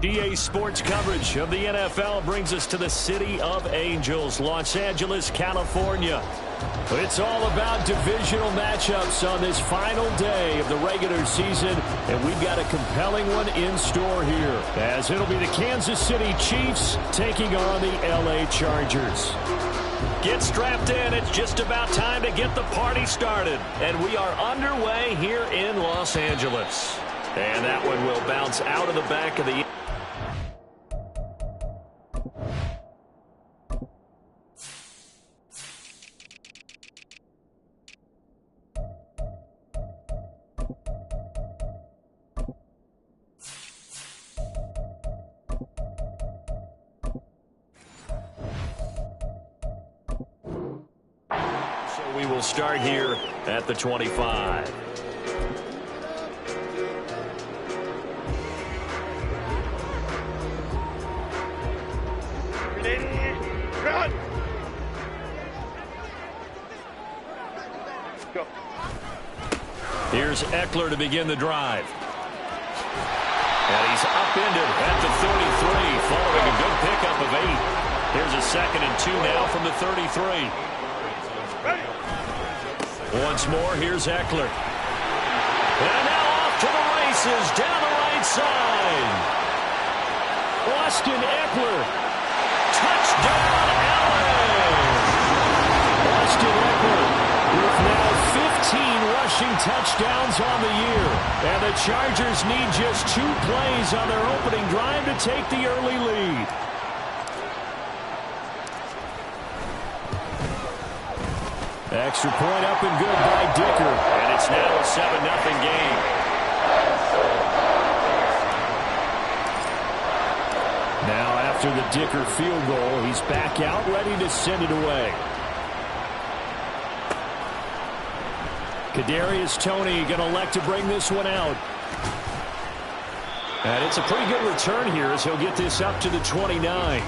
EA Sports coverage of the NFL brings us to the City of Angels, Los Angeles, California. It's all about divisional matchups on this final day of the regular season, and we've got a compelling one in store here, as it'll be the Kansas City Chiefs taking on the LA Chargers. Get strapped in. It's just about time to get the party started, and we are underway here in Los Angeles. And that one will bounce out of the back of the... We will start here at the 25. Run! Go. Here's Eckler to begin the drive. And he's upended at the 33, following a good pickup of 8. Here's a 2nd and 2 now from the 33. Once more, here's Eckler. And now off to the races down the right side. Austin Eckler. Touchdown, LA. Austin Eckler with now 15 rushing touchdowns on the year. And the Chargers need just 2 plays on their opening drive to take the early lead. Extra point up and good by Dicker. And it's now a 7-0 game. Now after the Dicker field goal, he's back out ready to send it away. Kadarius Toney going to elect to bring this one out. And it's a pretty good return here as he'll get this up to the 29.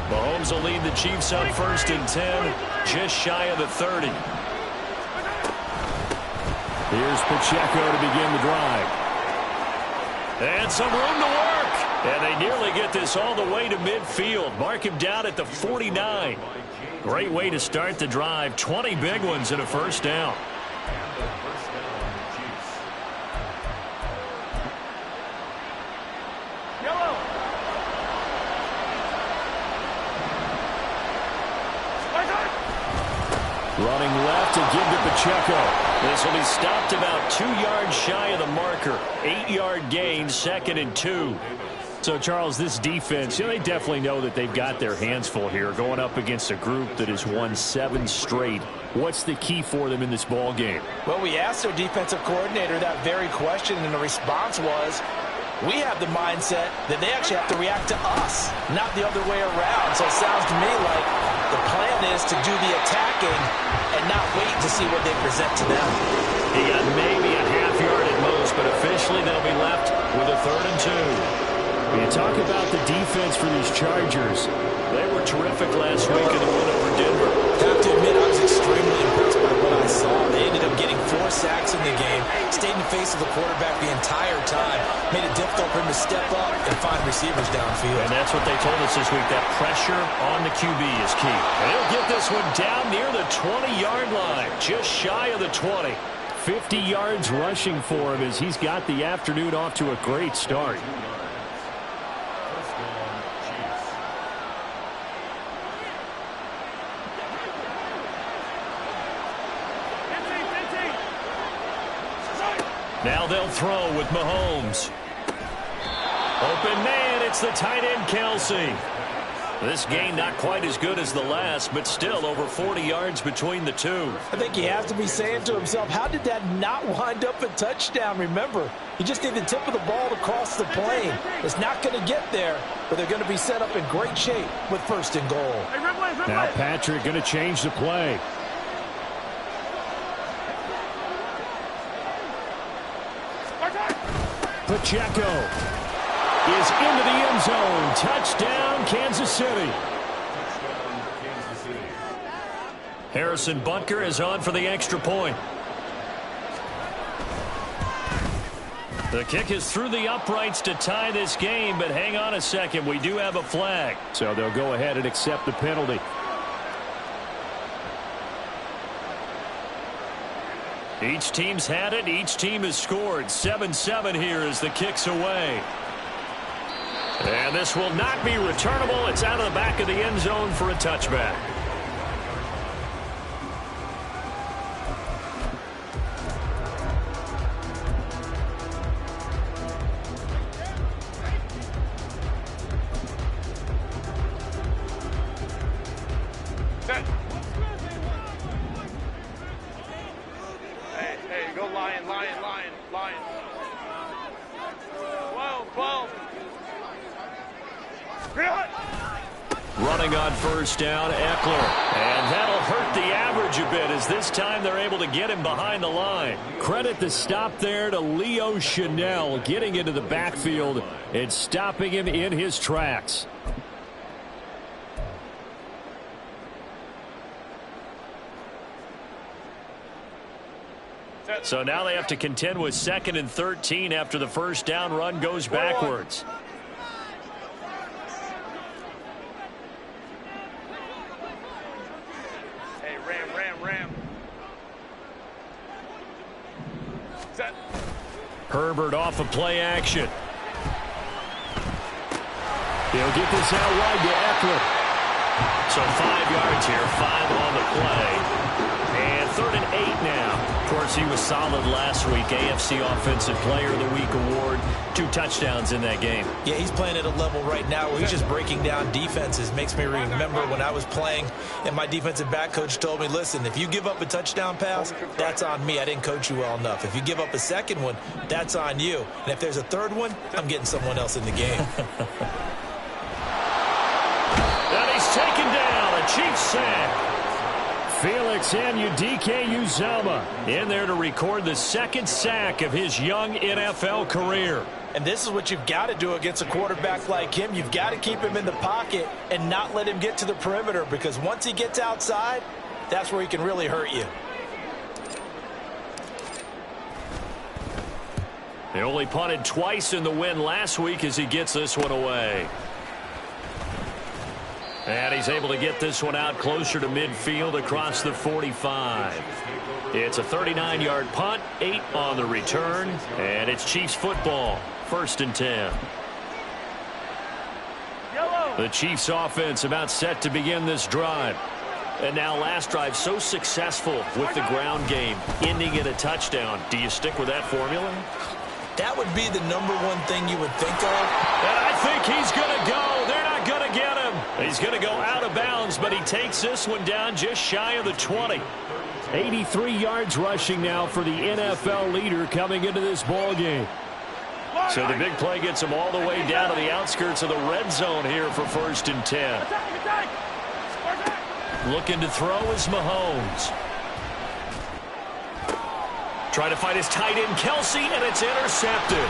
Mahomes will lead the Chiefs up 1st and 10, just shy of the 30. Here's Pacheco to begin the drive. And some room to work. And they nearly get this all the way to midfield. Mark him down at the 49. Great way to start the drive. 20 big ones and a first down. Running left to give to Pacheco. This will be stopped about 2 yards shy of the marker. 8-yard gain, 2nd and 2. So, Charles, this defense, they definitely know that they've got their hands full here, going up against a group that has won 7 straight. What's the key for them in this ball game? Well, we asked their defensive coordinator that very question, and the response was, we have the mindset that they actually have to react to us, not the other way around. So it sounds to me like the plan is to do the attacking and not wait to see what they present to them. He got maybe a half yard at most, but officially they'll be left with a 3rd and 2. When you talk about the defense for these Chargers, they were terrific last week in the win over Denver. I have to admit, I was extremely impressed by what I saw. They ended up getting 4 sacks in the game, stayed in the face of the quarterback the entire time, made it difficult for him to step up and find receivers downfield. And that's what they told us this week, that pressure on the QB is key. And he'll get this one down near the 20-yard line, just shy of the 20. 50 yards rushing for him as he's got the afternoon off to a great start. Now they'll throw with Mahomes. Open man, it's the tight end Kelsey. This game not quite as good as the last, but still over 40 yards between the two. I think he has to be saying to himself, how did that not wind up a touchdown? Remember, you just need the tip of the ball to cross the plane. It's not going to get there, but they're going to be set up in great shape with 1st and goal. Now Patrick going to change the play. Pacheco is into the end zone. Touchdown, Kansas City. Harrison Butker is on for the extra point. The kick is through the uprights to tie this game, but hang on a second. We do have a flag. So they'll go ahead and accept the penalty. Each team's had it. Each team has scored. 7-7 here as the kick's away. And this will not be returnable. It's out of the back of the end zone for a touchback. Hey, go Lion. 12. Running on first down, Eckler. And that'll hurt the average a bit as this time they're able to get him behind the line. Credit the stop there to Leo Chanel getting into the backfield and stopping him in his tracks. So now they have to contend with 2nd and 13 after the first down run goes backwards. Hey, Ram. Set. Herbert off of play action. He'll get this out wide to Eckler. So 5 yards here, 5 on the play. And 3rd and 8 now. Of course, he was solid last week. AFC Offensive Player of the Week award. 2 touchdowns in that game. Yeah, he's playing at a level right now where he's just breaking down defenses. Makes me remember when I was playing and my defensive back coach told me, listen, if you give up a touchdown pass, that's on me. I didn't coach you well enough. If you give up a second one, that's on you. And if there's a third one, I'm getting someone else in the game. And he's taken down. A Chiefs sack. Felix Anudike-Uzomah in there to record the 2nd sack of his young NFL career. And this is what you've got to do against a quarterback like him. You've got to keep him in the pocket and not let him get to the perimeter, because once he gets outside, that's where he can really hurt you. They only punted twice in the win last week as he gets this one away. And he's able to get this one out closer to midfield across the 45. It's a 39-yard punt, 8 on the return, and it's Chiefs football, 1st and 10. The Chiefs offense about set to begin this drive. And now last drive so successful with the ground game, ending in a touchdown. Do you stick with that formula? That would be the #1 thing you would think of. And I think he's going to go. They're not going to get him. He's going to go out of bounds, but he takes this one down just shy of the 20. 83 yards rushing now for the NFL leader coming into this ball game. So the big play gets him all the way down to the outskirts of the red zone here for 1st and 10. Looking to throw is Mahomes. Trying to find his tight end, Kelsey, and it's intercepted.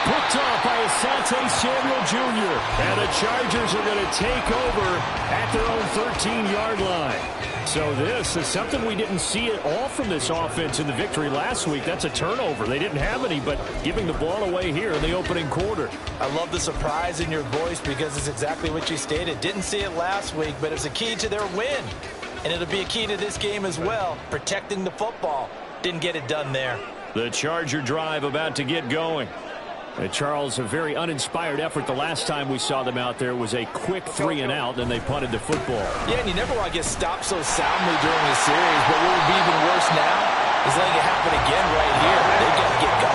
Picked off by Asante Samuel Jr. And the Chargers are going to take over at their own 13-yard line. So this is something we didn't see at all from this offense in the victory last week. That's a turnover. They didn't have any, but giving the ball away here in the opening quarter. I love the surprise in your voice because it's exactly what you stated. Didn't see it last week, but it's a key to their win. And it'll be a key to this game as well, protecting the football. Didn't get it done there. The Charger drive about to get going. Charles, a very uninspired effort the last time we saw them out there was a quick 3-and-out, then they punted the football. Yeah, and you never want to get stopped so soundly during the series, but what would be even worse now is letting it happen again right here. They've got to get going.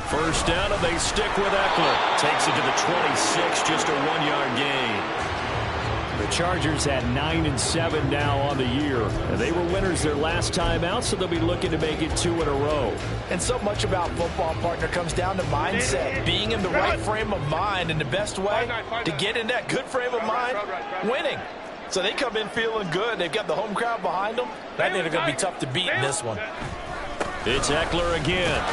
First down, and they stick with Eckler. Takes it to the 26, just a 1-yard gain. The Chargers at 9-7 now on the year. And they were winners their last time out, so they'll be looking to make it 2 in a row. And so much about football, partner, comes down to mindset. Being in the right frame of mind, and the best way to get in that good frame of mind, winning. So they come in feeling good. They've got the home crowd behind them. I think they're going to be tough to beat in this one. It's Eckler again.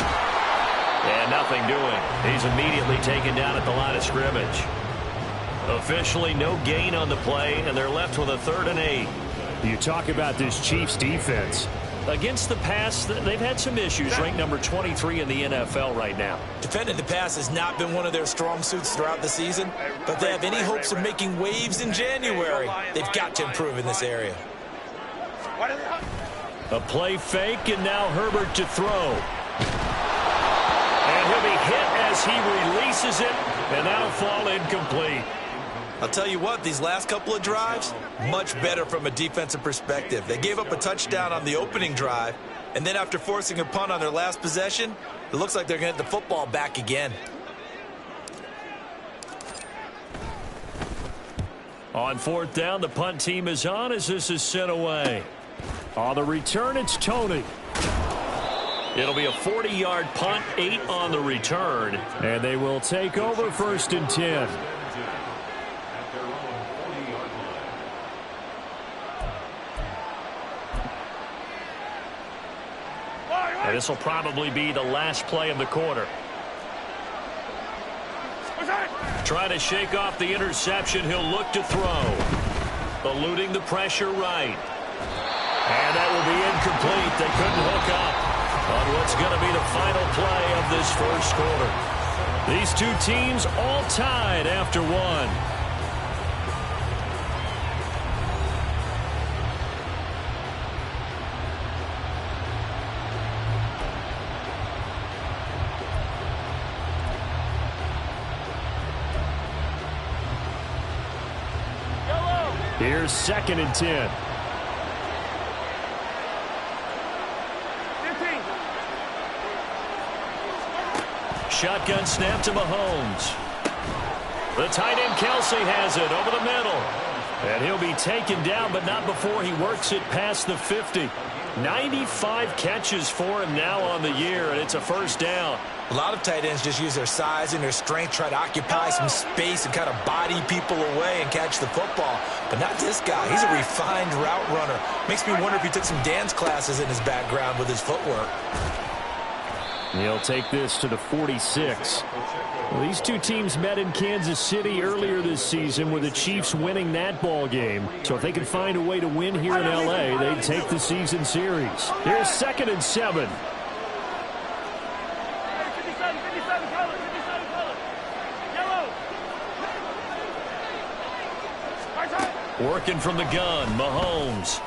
And nothing doing. He's immediately taken down at the line of scrimmage. Officially no gain on the play, and they're left with a 3rd and 8. You talk about this Chiefs defense. Against the pass, they've had some issues. Ranked number 23 in the NFL right now. Defending the pass has not been one of their strong suits throughout the season, but they have any hopes of making waves in January. They've got to improve in this area. A play fake, and now Herbert to throw. And he'll be hit as he releases it, and that'll fall incomplete. I'll tell you what, these last couple of drives, much better from a defensive perspective. They gave up a touchdown on the opening drive, and then after forcing a punt on their last possession, it looks like they're going to get the football back again. On 4th down, the punt team is on as this is sent away. On the return, it's Tony. It'll be a 40-yard punt, 8 on the return, and they will take over 1st and 10. And this will probably be the last play of the quarter. Trying to shake off the interception. He'll look to throw. Eluding the pressure right. And that will be incomplete. They couldn't hook up on what's going to be the final play of this 1st quarter. These two teams all tied after 1. Here's 2nd and 10. 15. Shotgun snap to Mahomes. The tight end Kelsey has it over the middle. And he'll be taken down, but not before he works it past the 50. 95 catches for him now on the year, and it's a 1st down. A lot of tight ends just use their size and their strength, try to occupy some space and kind of body people away and catch the football. But not this guy. He's a refined route runner. Makes me wonder if he took some dance classes in his background with his footwork. He'll take this to the 46. Well, these two teams met in Kansas City earlier this season with the Chiefs winning that ball game. So if they can find a way to win here in L.A., they'd take the season series. Here's 2nd and 7. Working from the gun, Mahomes.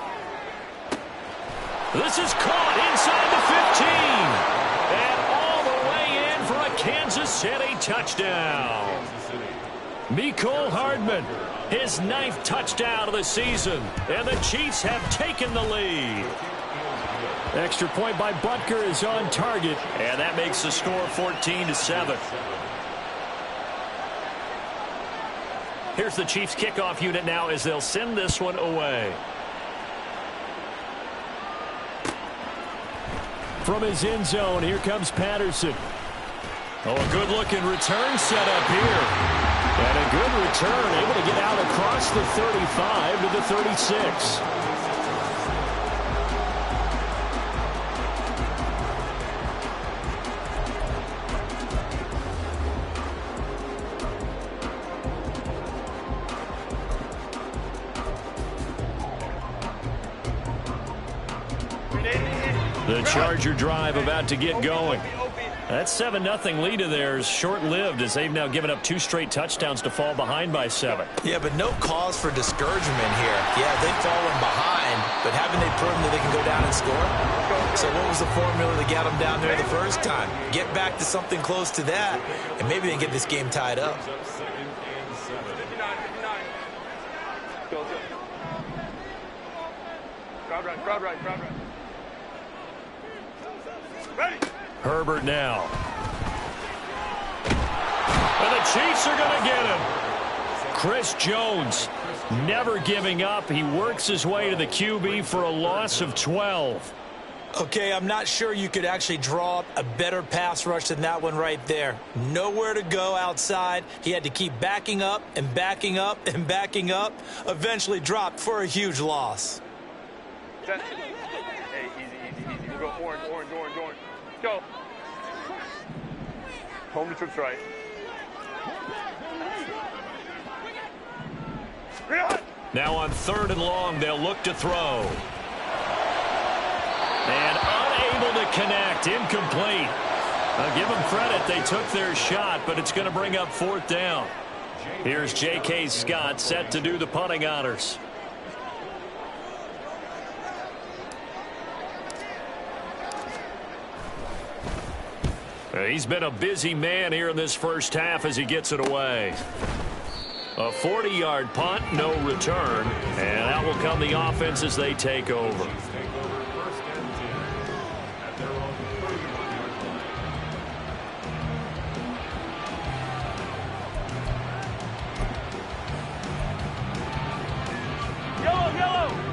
This is caught inside the 15. And all the way in for a Kansas City touchdown. Mecole Hardman, his 9th touchdown of the season. And the Chiefs have taken the lead. Extra point by Butker is on target. And that makes the score 14-7. Here's the Chiefs kickoff unit now as they'll send this one away. From his end zone, here comes Patterson. Oh, a good-looking return set up here. And a good return, able to get out across the 35 to the 36. The Charger drive about to get going. That 7-0 lead of theirs short-lived as they've now given up 2 straight touchdowns to fall behind by 7. Yeah, but no cause for discouragement here. Yeah, they've fallen behind, but haven't they proven that they can go down and score? So what was the formula to get them down there the first time? Get back to something close to that, and maybe they can get this game tied up. Crowd right. Ready. Herbert now. And the Chiefs are going to get him. Chris Jones, never giving up. He works his way to the QB for a loss of 12. Okay, I'm not sure you could actually draw up a better pass rush than that one right there. Nowhere to go outside. He had to keep backing up and backing up and backing up. Eventually dropped for a huge loss. Hey, easy. We'll go orange. Let's go. Home to trips right. Now on 3rd and long, they'll look to throw. And unable to connect, incomplete. I'll give them credit, they took their shot, but it's going to bring up 4th down. Here's J.K. Scott set to do the punting honors. He's been a busy man here in this first half as he gets it away. A 40-yard punt, no return, and out will come the offense as they take over.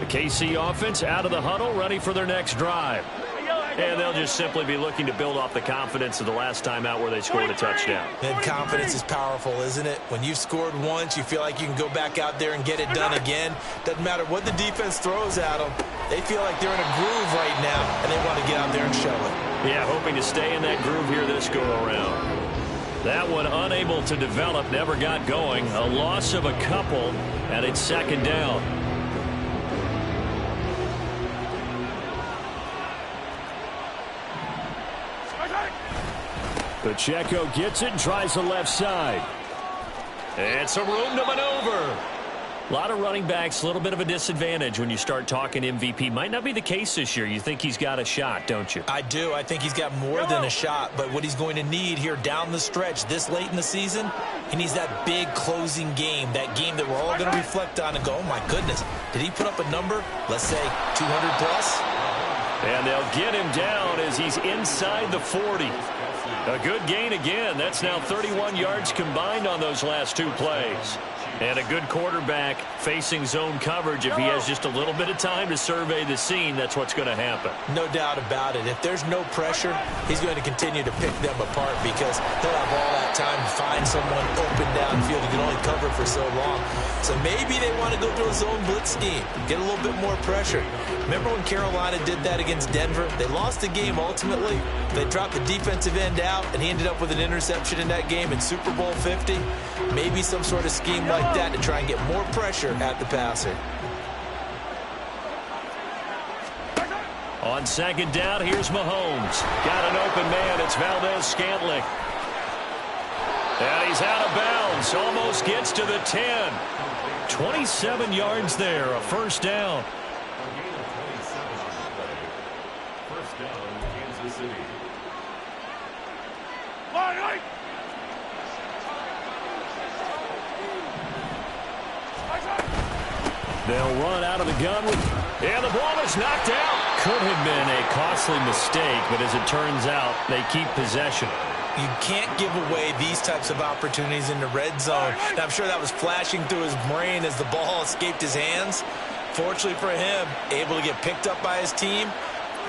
The KC offense out of the huddle, ready for their next drive. And they'll just simply be looking to build off the confidence of the last time out where they scored a touchdown. And confidence is powerful, isn't it? When you've scored once, you feel like you can go back out there and get it done again. Doesn't matter what the defense throws at them. They feel like they're in a groove right now, and they want to get out there and show it. Yeah, hoping to stay in that groove here this go-around. That one unable to develop, never got going. A loss of a couple, and it's 2nd down. Pacheco gets it and tries the left side. It's a room to maneuver. A lot of running backs, a little bit of a disadvantage when you start talking MVP. Might not be the case this year. You think he's got a shot, don't you? I do. I think he's got more than a shot. But what he's going to need here down the stretch this late in the season, he needs that big closing game, that game that we're all going to reflect on and go, oh, my goodness, did he put up a number, let's say 200 plus? And they'll get him down as he's inside the 40. A good gain again. That's now 31 yards combined on those last 2 plays. And a good quarterback facing zone coverage. If he has just a little bit of time to survey the scene, that's what's going to happen. No doubt about it. If there's no pressure, he's going to continue to pick them apart because he'll have all that time to find someone open downfield. He can only cover for so long. So maybe they want to go to a zone blitz scheme, get a little bit more pressure. Remember when Carolina did that against Denver? They lost the game ultimately. They dropped the defensive end out, and he ended up with an interception in that game in Super Bowl 50. Maybe some sort of scheme like that to try and get more pressure at the passer. On 2nd down, here's Mahomes. Got an open man. It's Valdez-Scantling. And he's out of bounds. Almost gets to the 10. 27 yards there. A 1st down. First down, Kansas City. They'll run out of the gun. And the ball is knocked out. Could have been a costly mistake, but as it turns out, they keep possession. You can't give away these types of opportunities in the red zone. And I'm sure that was flashing through his brain as the ball escaped his hands. Fortunately for him, able to get picked up by his team,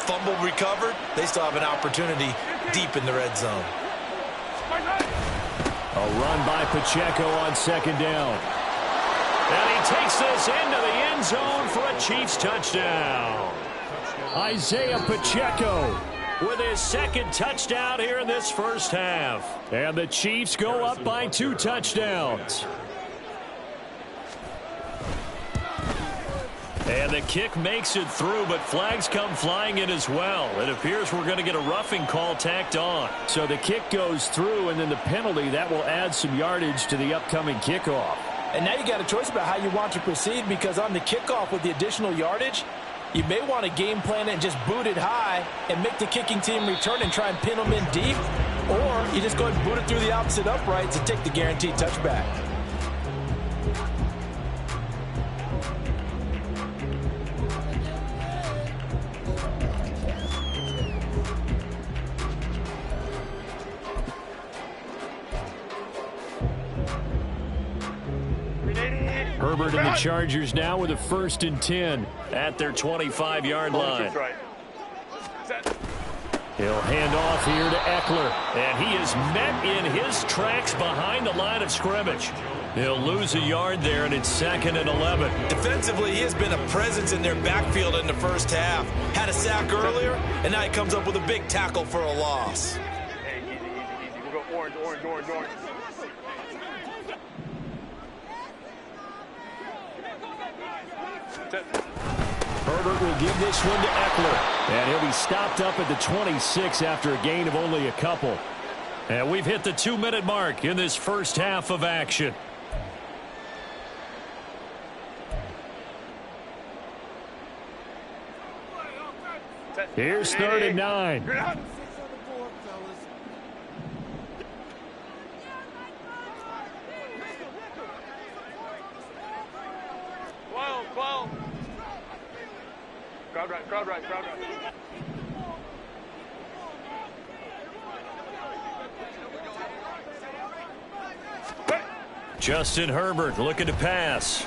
fumble recovered. They still have an opportunity deep in the red zone. A run by Pacheco on 2nd down. And he takes this into the end zone for a Chiefs touchdown. Isaiah Pacheco with his 2nd touchdown here in this first half. And the Chiefs go up by 2 touchdowns. And the kick makes it through, but flags come flying in as well. It appears we're going to get a roughing call tacked on. So the kick goes through, and then the penalty, that will add some yardage to the upcoming kickoff. And now you got a choice about how you want to proceed, because on the kickoff with the additional yardage, you may want to game plan it and just boot it high and make the kicking team return and try and pin them in deep. Or you just go ahead and boot it through the opposite uprights and take the guaranteed touchback. Herbert and the Chargers now with a 1st and 10 at their 25-yard line. Right. He'll hand off here to Eckler, and he is met in his tracks behind the line of scrimmage. He'll lose a yard there, and it's 2nd and 11. Defensively, he has been a presence in their backfield in the first half. Had a sack earlier, and now he comes up with a big tackle for a loss. Hey, easy. We'll go orange. Herbert will give this one to Eckler, and he'll be stopped up at the 26 after a gain of only a couple. And we've hit the 2-minute mark in this first half of action. Here's 3rd and 9. 12. Crowd right. Justin Herbert looking to pass.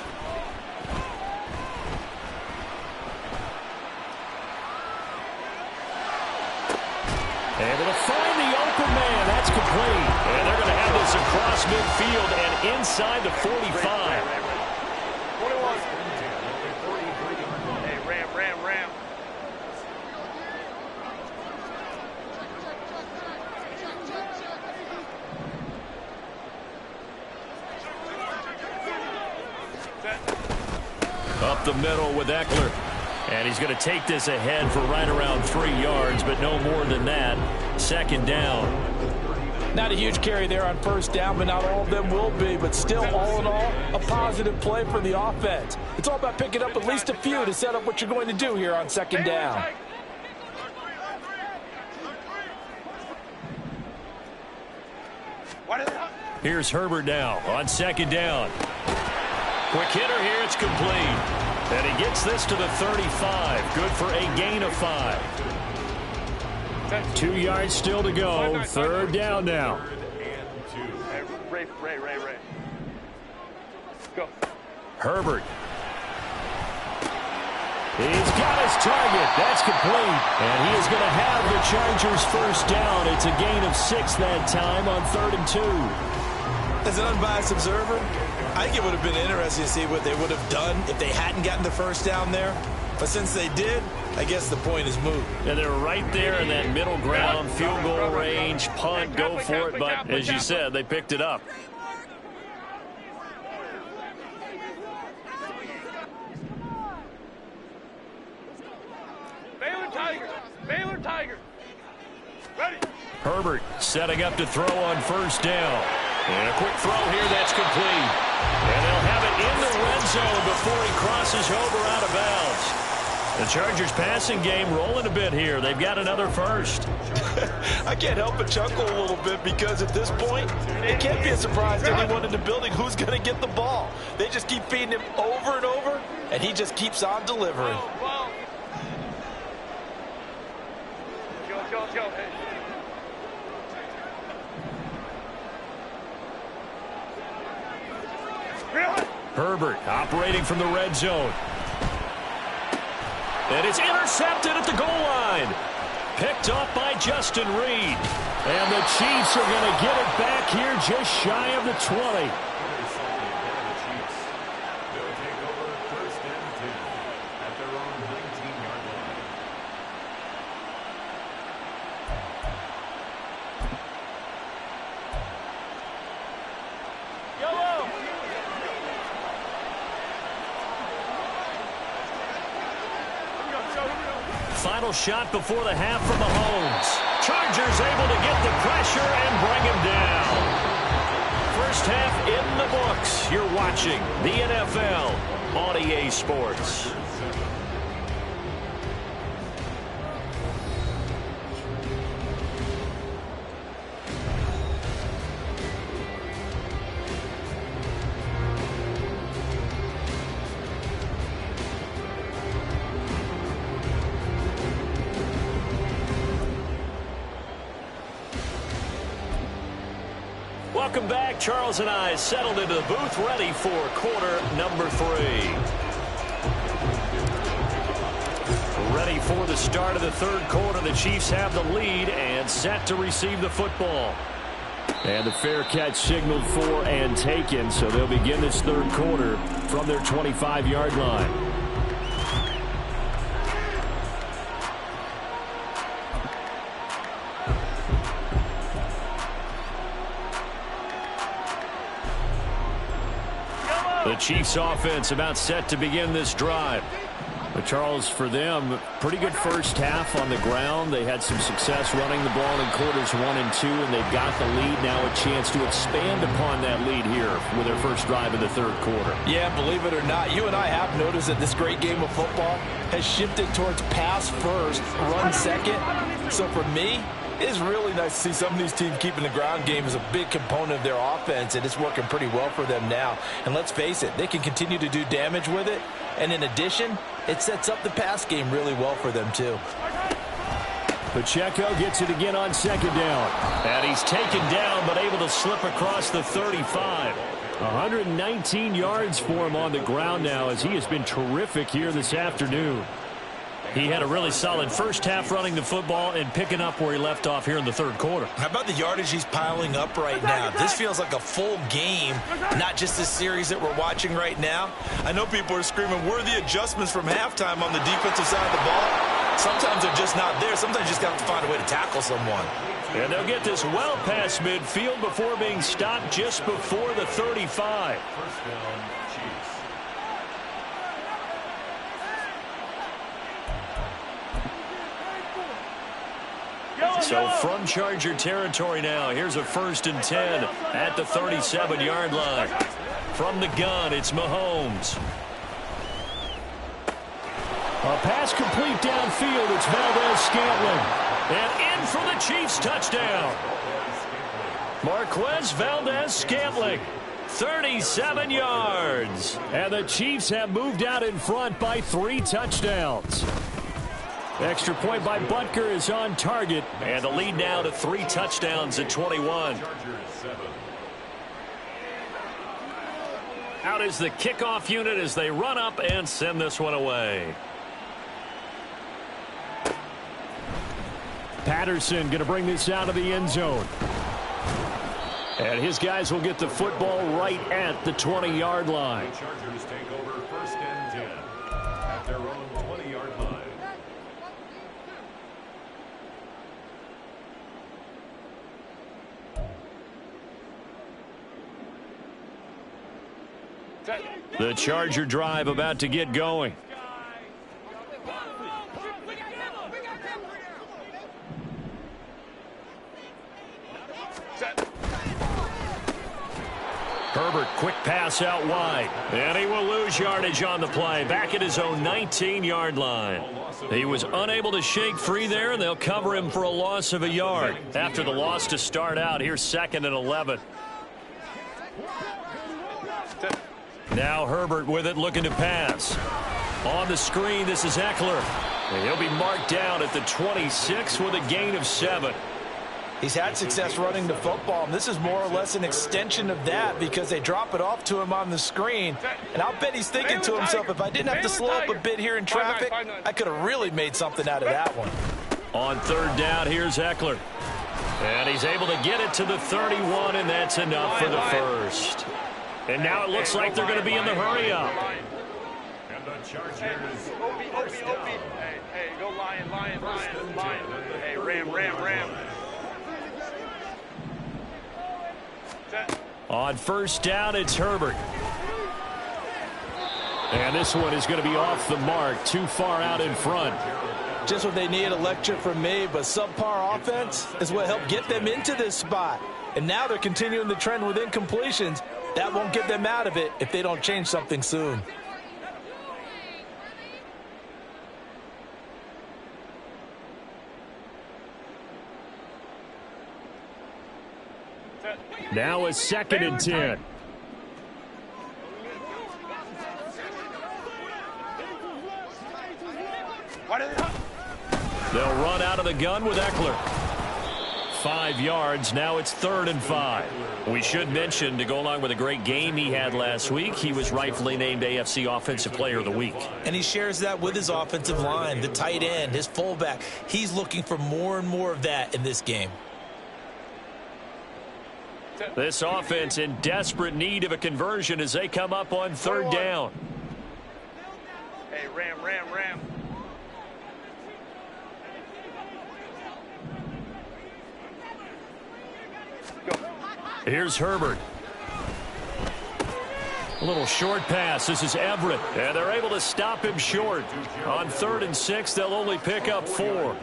Able to find the open man. That's complete. And they're going to have this across midfield and inside the 45. 21. Hey, Ram. Up the middle with Eckler. And he's going to take this ahead for right around 3 yards, but no more than that. 2nd down. Not a huge carry there on 1st down, but not all of them will be. But still, all in all, a positive play for the offense. It's all about picking up at least a few to set up what you're going to do here on 2nd down. Here's Herbert now on 2nd down. Quick hitter here, it's complete. And he gets this to the 35. Good for a gain of 5. 2 yards still to go. 3rd down now. Ray. Go. Herbert. He's got his target. That's complete. And he is going to have the Chargers 1st down. It's a gain of 6 that time on 3rd and 2. As an unbiased observer, I think it would have been interesting to see what they would have done if they hadn't gotten the 1st down there. But since they did, I guess the point is moot. And they're right there in that middle ground, field goal range, punt, go for it. But as you said, they picked it up. Baylor Tigers. Ready. Herbert setting up to throw on 1st down. And a quick throw here that's complete. And they'll have it in the red zone before he crosses over out of bounds. The Chargers passing game rolling a bit here. They've got another 1st. I can't help but chuckle a little bit because at this point, it can't be a surprise to anyone in the building who's going to get the ball. They just keep feeding him over and over, and he just keeps on delivering. Let's go. Hey. Herbert operating from the red zone. And it's intercepted at the goal line. Picked up by Justin Reed. And the Chiefs are going to get it back here just shy of the 20. Final shot before the half from Mahomes. Chargers able to get the pressure and bring him down. First half in the books. You're watching the NFL on EA Sports. Welcome back. Charles and I settled into the booth, ready for quarter number 3. Ready for the start of the third quarter. The Chiefs have the lead and set to receive the football. And the fair catch signaled for and taken, so they'll begin this third quarter from their 25-yard line. The Chiefs offense about set to begin this drive. But Charles, for them, pretty good first half on the ground. They had some success running the ball in quarters 1 and 2, and they've got the lead. Now a chance to expand upon that lead here with their first drive in the third quarter. Yeah, believe it or not, you and I have noticed that this great game of football has shifted towards pass first, run second. So for me, it's really nice to see some of these teams keeping the ground game as a big component of their offense, and it's working pretty well for them now. And let's face it, they can continue to do damage with it. And in addition, it sets up the pass game really well for them, too. Pacheco gets it again on second down. And he's taken down, but able to slip across the 35. 119 yards for him on the ground now, as he has been terrific here this afternoon. He had a really solid first half running the football and picking up where he left off here in the third quarter. How about the yardage he's piling up right now? This feels like a full game, not just this series that we're watching right now. I know people are screaming, where are the adjustments from halftime on the defensive side of the ball? Sometimes they're just not there. Sometimes you just got to find a way to tackle someone. And they'll get this well past midfield before being stopped just before the 35. First down, Chiefs. So from Charger territory now, here's a 1st and 10 at the 37-yard line. From the gun, it's Mahomes. A pass complete downfield. It's Valdez-Scantling. And in for the Chiefs touchdown. Marquez Valdez-Scantling. 37 yards. And the Chiefs have moved out in front by 3 touchdowns. Extra point by Butker is on target. And the lead now to 3 touchdowns at 21. Out is the kickoff unit as they run up and send this one away. Patterson going to bring this out of the end zone. And his guys will get the football right at the 20-yard line. The Chargers take over 1st and 10 at their own 20-yard line. The Charger drive about to get going. Herbert, quick pass out wide. And he will lose yardage on the play. Back at his own 19-yard line. He was unable to shake free there, and they'll cover him for a loss of a yard. After the loss to start out, here's 2nd and 11. Now Herbert with it, looking to pass. On the screen, this is Eckler. And he'll be marked down at the 26 with a gain of 7. He's had success running the football, and this is more or less an extension of that because they drop it off to him on the screen. And I'll bet he's thinking to himself, if I didn't have to slow up a bit here in traffic, I could have really made something out of that one. On 3rd down, here's Eckler. And he's able to get it to the 31, and that's enough for the first. And now it looks like they're going to be in the hurry-up. And the Chargers. Hey, go Lion. Hey, Ram. On 1st down, it's Herbert. And this one is going to be off the mark, too far out in front. Just what they need, a lecture from me, but subpar offense is what helped get them into this spot. And now they're continuing the trend with incompletions. That won't get them out of it if they don't change something soon. Now a 2nd and 10. They'll run out of the gun with Eckler. 5 yards. Now it's 3rd and 5. We should mention, to go along with a great game he had last week, he was rightfully named AFC Offensive Player of the Week. And he shares that with his offensive line, the tight end, his fullback. He's looking for more and more of that in this game. This offense in desperate need of a conversion as they come up on 3rd down. Hey, Ram. Here's Herbert. A little short pass. This is Everett. And they're able to stop him short. On 3rd and 6, they'll only pick up 4.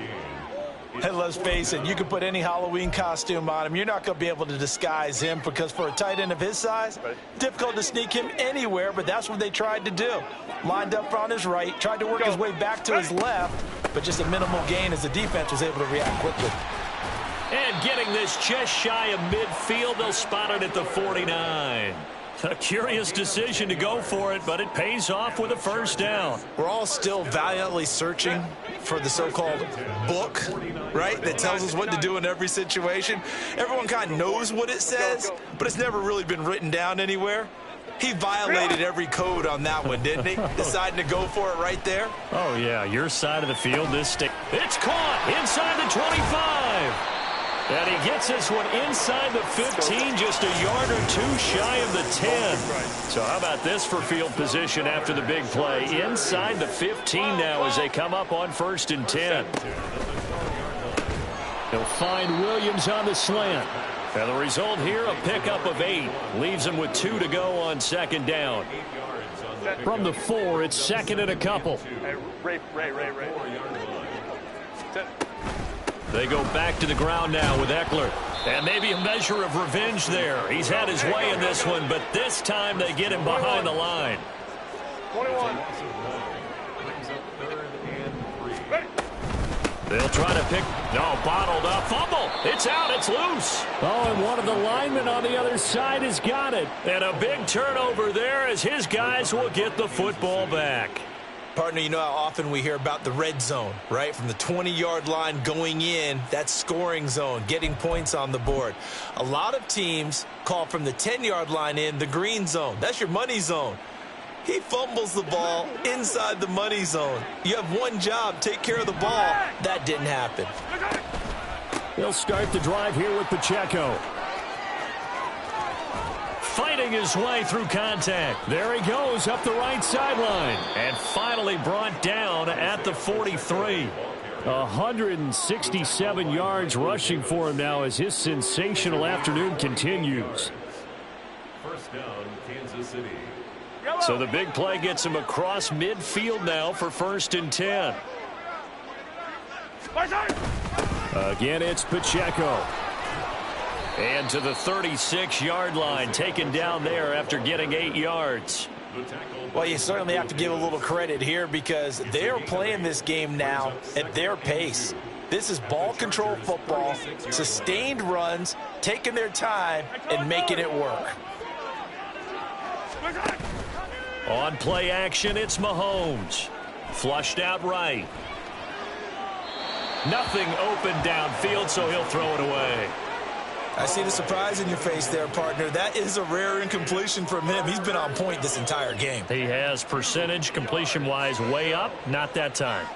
Hey, let's face it, you can put any Halloween costume on him. You're not going to be able to disguise him because for a tight end of his size, difficult to sneak him anywhere, but that's what they tried to do. Lined up on his right, tried to work his way back to his left, but just a minimal gain as the defense was able to react quickly. And getting this just shy of midfield, they'll spot it at the 49. A curious decision to go for it, but it pays off with a 1st down. We're all still valiantly searching for the so-called book, right, that tells us what to do in every situation. Everyone kind of knows what it says, but it's never really been written down anywhere. He violated every code on that one, didn't he? Deciding to go for it right there. Oh, yeah, your side of the field, this stick. It's caught inside the 25. And he gets this one inside the 15, just a yard or 2 shy of the 10. So how about this for field position after the big play? Inside the 15 now as they come up on 1st and 10. He'll find Williams on the slant. And the result here, a pickup of 8. Leaves him with 2 to go on 2nd down. From the 4, it's 2nd and a couple. Hey, Ray. They go back to the ground now with Eckler. And maybe a measure of revenge there. He's had his way in this one, but this time they get him behind the line. 21. They'll try to pick. No, bottled up. Fumble. It's out. It's loose. Oh, and one of the linemen on the other side has got it. And a big turnover there as his guys will get the football back. Partner, you know how often we hear about the red zone, right? From the 20-yard line going in, that's scoring zone, getting points on the board. A lot of teams call from the 10-yard line in the green zone. That's your money zone. He fumbles the ball inside the money zone. You have one job, take care of the ball. That didn't happen. He'll start the drive here with Pacheco. Fighting his way through contact. There he goes up the right sideline. And finally brought down at the 43. 167 yards rushing for him now as his sensational afternoon continues. 1st down, Kansas City. So the big play gets him across midfield now for 1st and 10. Again, it's Pacheco. And to the 36-yard line, taken down there after getting 8 yards. Well, you certainly have to give a little credit here because they're playing this game now at their pace. This is ball control football, sustained runs, taking their time, and making it work. On play action, it's Mahomes. Flushed out right. Nothing open downfield, so he'll throw it away. I see the surprise in your face there, partner. That is a rare incompletion from him. He's been on point this entire game. He has percentage completion-wise way up. Not that time.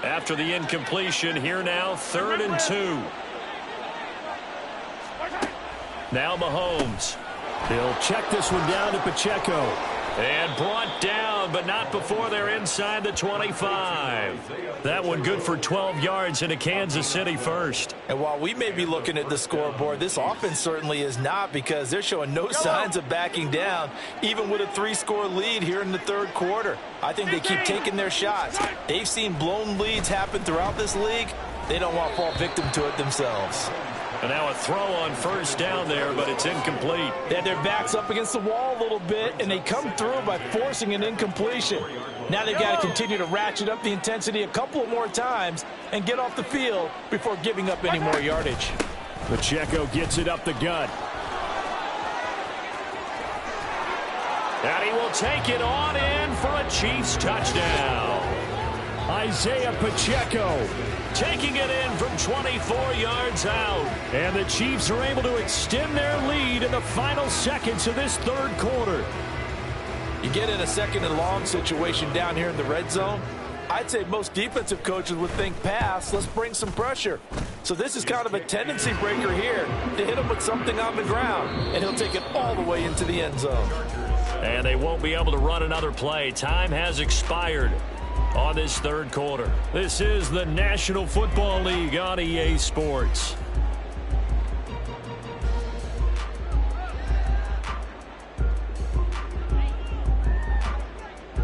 After the incompletion, here now, 3rd and 2. Now Mahomes. He'll check this one down to Pacheco. And brought down, but not before they're inside the 25. That one good for 12 yards into Kansas City 1st. And while we may be looking at the scoreboard, this offense certainly is not because they're showing no signs of backing down, even with a 3-score lead here in the 3rd quarter. I think they keep taking their shots. They've seen blown leads happen throughout this league. They don't want to fall victim to it themselves. And now a throw on 1st down there, but it's incomplete. They had their backs up against the wall a little bit, and they come through by forcing an incompletion. Now they've got to continue to ratchet up the intensity a couple of more times and get off the field before giving up any more yardage. Pacheco gets it up the gut. And he will take it on in for a Chiefs touchdown. Isaiah Pacheco taking it in from 24 yards out. And the Chiefs are able to extend their lead in the final seconds of this third quarter. You get in a second and long situation down here in the red zone, I'd say most defensive coaches would think pass, let's bring some pressure. So this is kind of a tendency breaker here to hit him with something on the ground, and he'll take it all the way into the end zone. And they won't be able to run another play. Time has expired on this third quarter. This is the National Football League on EA Sports.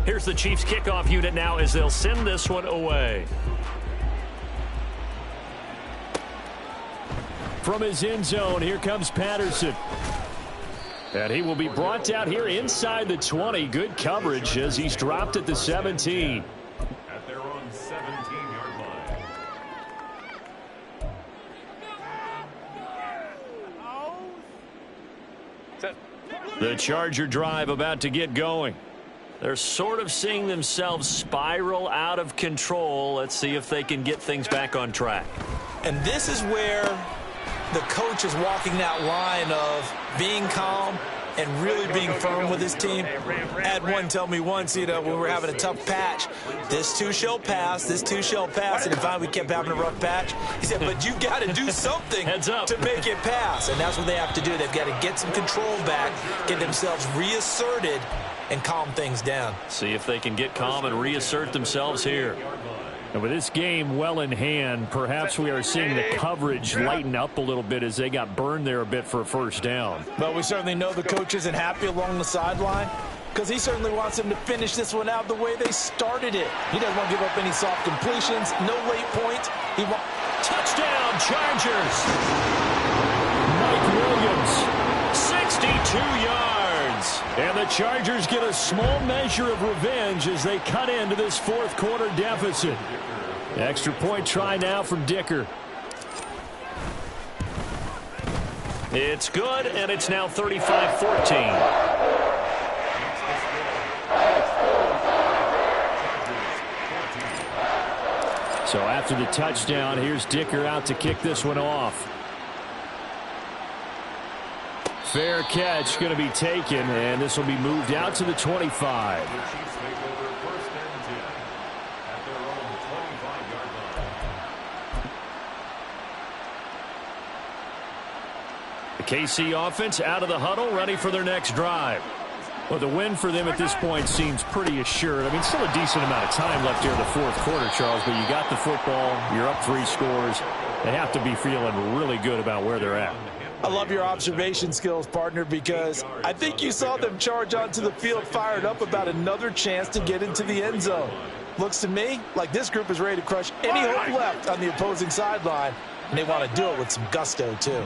Here's the Chiefs kickoff unit now as they'll send this one away. From his end zone, here comes Patterson. And he will be brought down here inside the 20. Good coverage as he's dropped at the 17. At their own 17-yard line. The Charger drive about to get going. They're sort of seeing themselves spiral out of control. Let's see if they can get things back on track. And this is where the coach is walking that line of being calm and really being firm with his team. I had one tell me once, when we were having a tough patch, this too shall pass, this too shall pass. And finally we kept having a rough patch. He said, but you got to do something to make it pass. And that's what they have to do. They've got to get some control back, get themselves reasserted, and calm things down. See if they can get calm and reassert themselves here. And with this game well in hand, perhaps we are seeing the coverage lighten up a little bit as they got burned there a bit for a first down. But we certainly know the coach isn't happy along the sideline because he certainly wants them to finish this one out the way they started it. He doesn't want to give up any soft completions, no late points. Touchdown, Chargers! Mike Williams, 62 yards. And the Chargers get a small measure of revenge as they cut into this fourth quarter deficit. Extra point try now from Dicker. It's good, and it's now 35-14. So after the touchdown, here's Dicker out to kick this one off. Fair catch going to be taken, and this will be moved out to the 25. The KC offense out of the huddle, ready for their next drive. Well, the win for them at this point seems pretty assured. I mean, still a decent amount of time left here in the fourth quarter, Charles, but you got the football, you're up 3 scores. They have to be feeling really good about where they're at. I love your observation skills, partner, because I think you saw them charge onto the field fired up about another chance to get into the end zone. Looks to me like this group is ready to crush any hope left on the opposing sideline, and they want to do it with some gusto, too.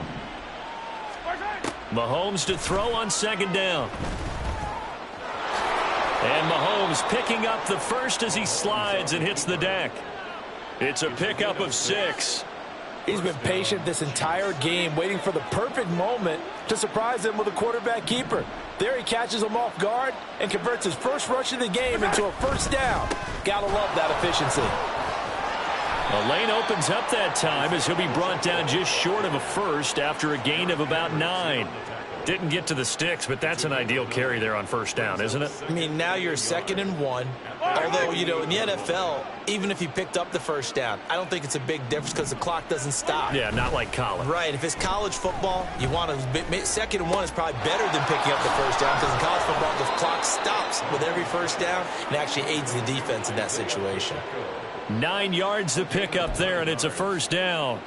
Mahomes to throw on second down. And Mahomes picking up the first as he slides and hits the deck. It's a pickup of 6. He's been patient this entire game, waiting for the perfect moment to surprise them with a quarterback keeper. There he catches him off guard and converts his first rush of the game into a first down. Gotta love that efficiency. The lane opens up that time as he'll be brought down just short of a first after a gain of about 9. Didn't get to the sticks, but that's an ideal carry there on first down, isn't it? I mean, now you're 2nd and 1. Although, in the NFL, even if he picked up the first down, I don't think it's a big difference because the clock doesn't stop. Yeah, not like college. Right. If it's college football, you want to 2nd and 1 is probably better than picking up the first down because in college football, the clock stops with every first down and actually aids the defense in that situation. 9 yards to pick up there, and it's a first down.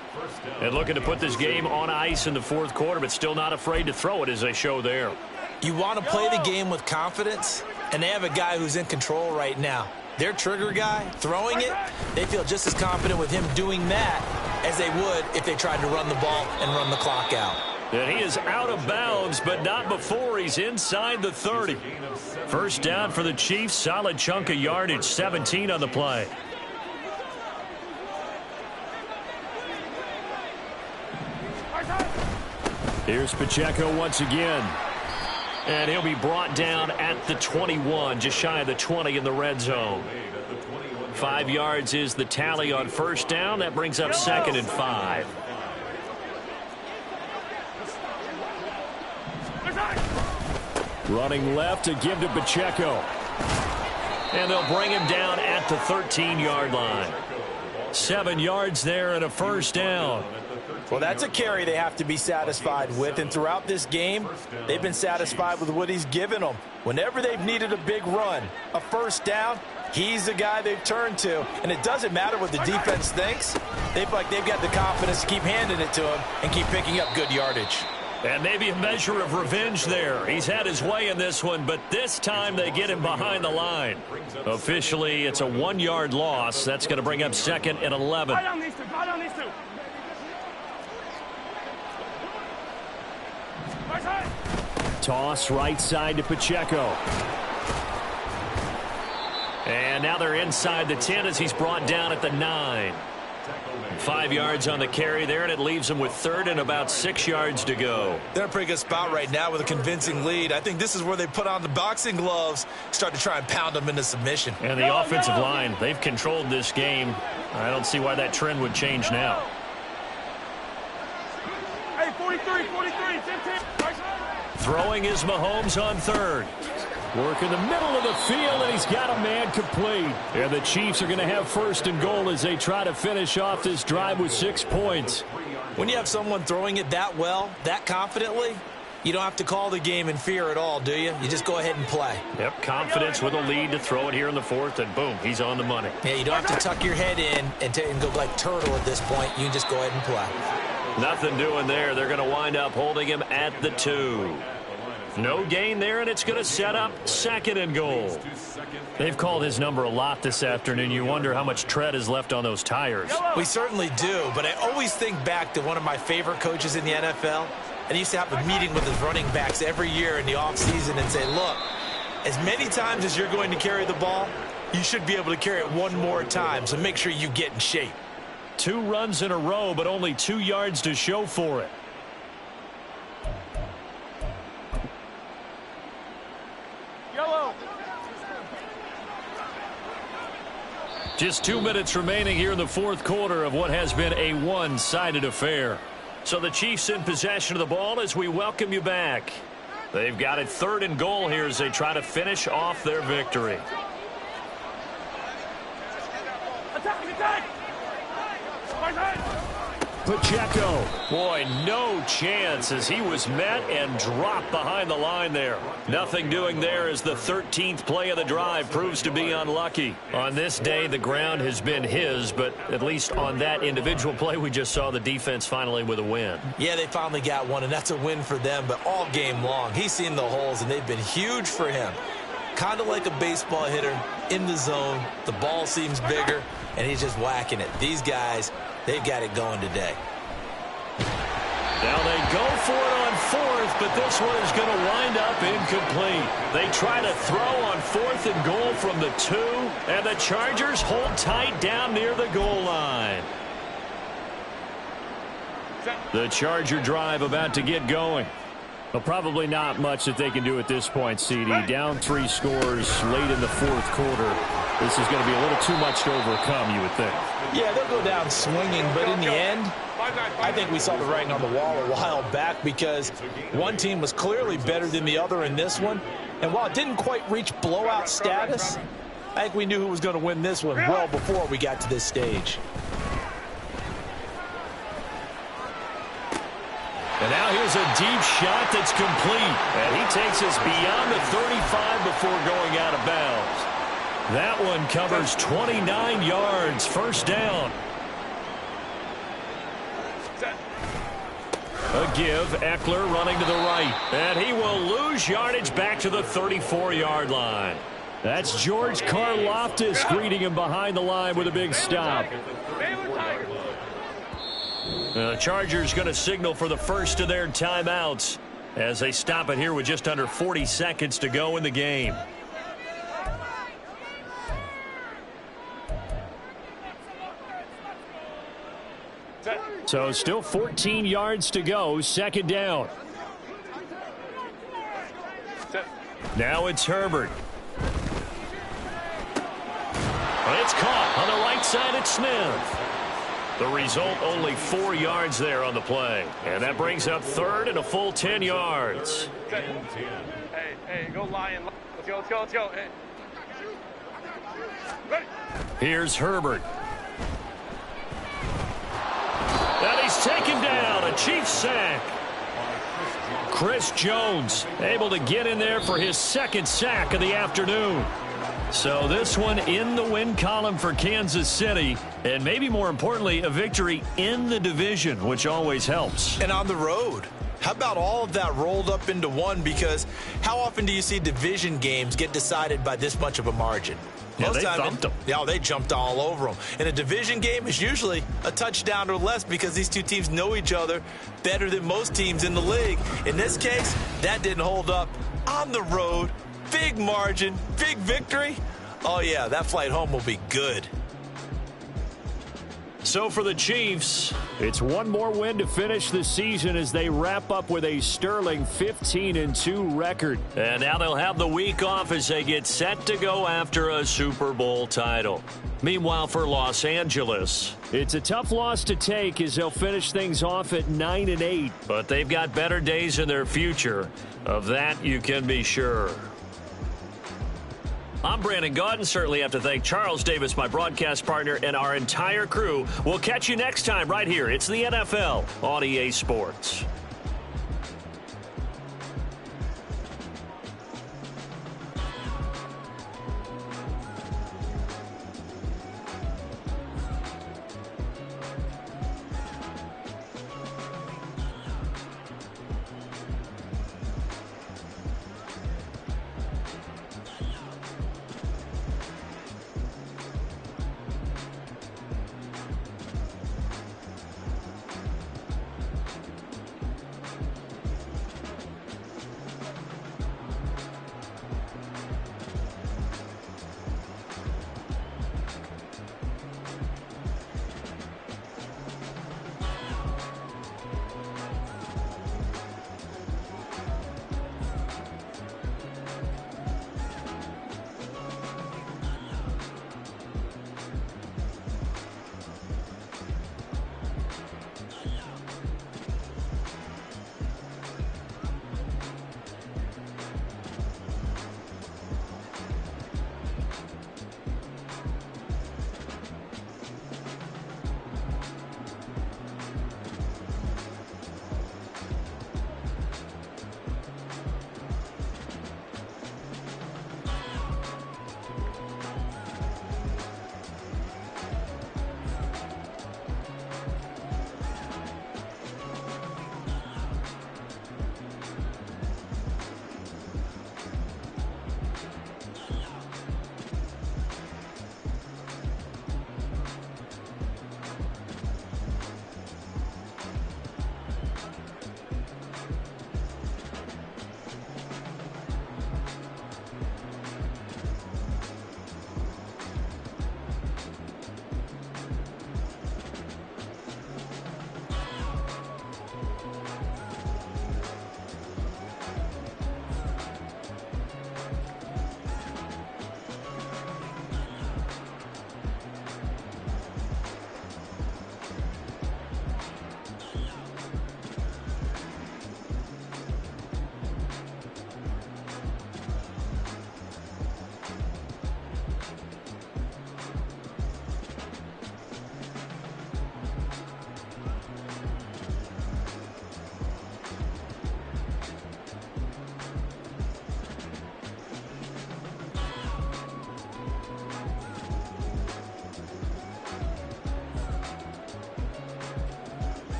And looking to put this game on ice in the fourth quarter, but still not afraid to throw it as they show there. You want to play the game with confidence, and they have a guy who's in control right now. Their trigger guy, throwing it, they feel just as confident with him doing that as they would if they tried to run the ball and run the clock out. And he is out of bounds, but not before he's inside the 30. First down for the Chiefs, solid chunk of yardage, 17 on the play. Here's Pacheco once again. And he'll be brought down at the 21, just shy of the 20 in the red zone. 5 yards is the tally on first down. That brings up 2nd and 5. Running left to give to Pacheco. And they'll bring him down at the 13-yard line. 7 yards there and a first down. Well, that's a carry they have to be satisfied with, and throughout this game, they've been satisfied with what he's given them. Whenever they've needed a big run, a first down, he's the guy they've turned to. And it doesn't matter what the defense thinks. They've got the confidence to keep handing it to him and keep picking up good yardage. And maybe a measure of revenge there. He's had his way in this one, but this time they get him behind the line. Officially, it's a 1-yard loss. That's going to bring up 2nd and 11. Go down these two. Go down these two. Right side. Toss right side to Pacheco. And now they're inside the 10 as he's brought down at the 9. 5 yards on the carry there, and it leaves them with 3rd and about 6 yards to go. They're in a pretty good spot right now with a convincing lead. I think this is where they put on the boxing gloves, start to try and pound them into submission. And the offensive line, they've controlled this game. I don't see why that trend would change now. Hey, 43, 43, 15. Right side. Throwing is Mahomes on 3rd. Work in the middle of the field, and he's got a man complete. And the Chiefs are going to have 1st and goal as they try to finish off this drive with 6 points. When you have someone throwing it that well, that confidently, you don't have to call the game in fear at all, do you? You just go ahead and play. Yep, confidence with a lead to throw it here in the 4th, and boom, he's on the money. Yeah, you don't have to tuck your head in and go like turtle at this point. You can just go ahead and play. Nothing doing there. They're going to wind up holding him at the 2. No gain there, and it's going to set up 2nd and goal. They've called his number a lot this afternoon. You wonder how much tread is left on those tires. We certainly do, but I always think back to one of my favorite coaches in the NFL. And he used to have a meeting with his running backs every year in the offseason and say, look, as many times as you're going to carry the ball, you should be able to carry it one more time, so make sure you get in shape. 2 runs in a row, but only 2 yards to show for it. Yellow. Just 2 minutes remaining here in the 4th quarter of what has been a one-sided affair. So the Chiefs in possession of the ball as we welcome you back. They've got it 3rd and goal here as they try to finish off their victory. Attack, attack. Right side. Pacheco. Boy, no chance as he was met and dropped behind the line there. Nothing doing there as the 13th play of the drive proves to be unlucky. On this day, the ground has been his, but at least on that individual play, we just saw the defense finally with a win. Yeah, they finally got one, and that's a win for them, but all game long, he's seen the holes, and they've been huge for him. Kind of like a baseball hitter in the zone. The ball seems bigger, and he's just whacking it. These guys, they've got it going today. Now they go for it on 4th, but this one is going to wind up incomplete. They try to throw on 4th and goal from the 2, and the Chargers hold tight down near the goal line. The Charger drive about to get going. Well, probably not much that they can do at this point, CD. Down 3 scores late in the 4th quarter. This is going to be a little too much to overcome, you would think. Yeah, they'll go down swinging, but in the end, I think we saw the writing on the wall a while back because one team was clearly better than the other in this one. And while it didn't quite reach blowout status, I think we knew who was going to win this one well before we got to this stage. And now here's a deep shot that's complete. And he takes us beyond the 35 before going out of bounds. That one covers 29 yards. First down. A give. Eckler running to the right. And he will lose yardage back to the 34-yard line. That's George Karlaftis greeting him behind the line with a big stop. The Chargers going to signal for the first of their timeouts as they stop it here with just under 40 seconds to go in the game. So still 14 yards to go, second down. Now it's Herbert. It's caught on the right side at Smith. The result, only 4 yards there on the play. And that brings up third and a full 10 yards. Hey, go Lion. Let's go. Hey. Here's Herbert. And he's taken down. A Chiefs sack. Chris Jones able to get in there for his second sack of the afternoon. So this one in the win column for Kansas City, and maybe more importantly, a victory in the division, which always helps. And on the road. How about all of that rolled up into one? Because how often do you see division games get decided by this much of a margin? Yeah, they thumped them. Yeah, they jumped all over them. And a division game is usually a touchdown or less because these two teams know each other better than most teams in the league. In this case, that didn't hold up. On the road, big margin, big victory. Oh, yeah, that flight home will be good. So for the Chiefs, it's one more win to finish the season as they wrap up with a sterling 15-2 record. And now they'll have the week off as they get set to go after a Super Bowl title. Meanwhile, for Los Angeles, it's a tough loss to take as they'll finish things off at 9-8. But they've got better days in their future. Of that, you can be sure. I'm Brandon Gaudin. Certainly have to thank Charles Davis, my broadcast partner, and our entire crew. We'll catch you next time right here. It's the NFL on EA Sports.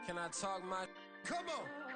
Can I talk my... Come on!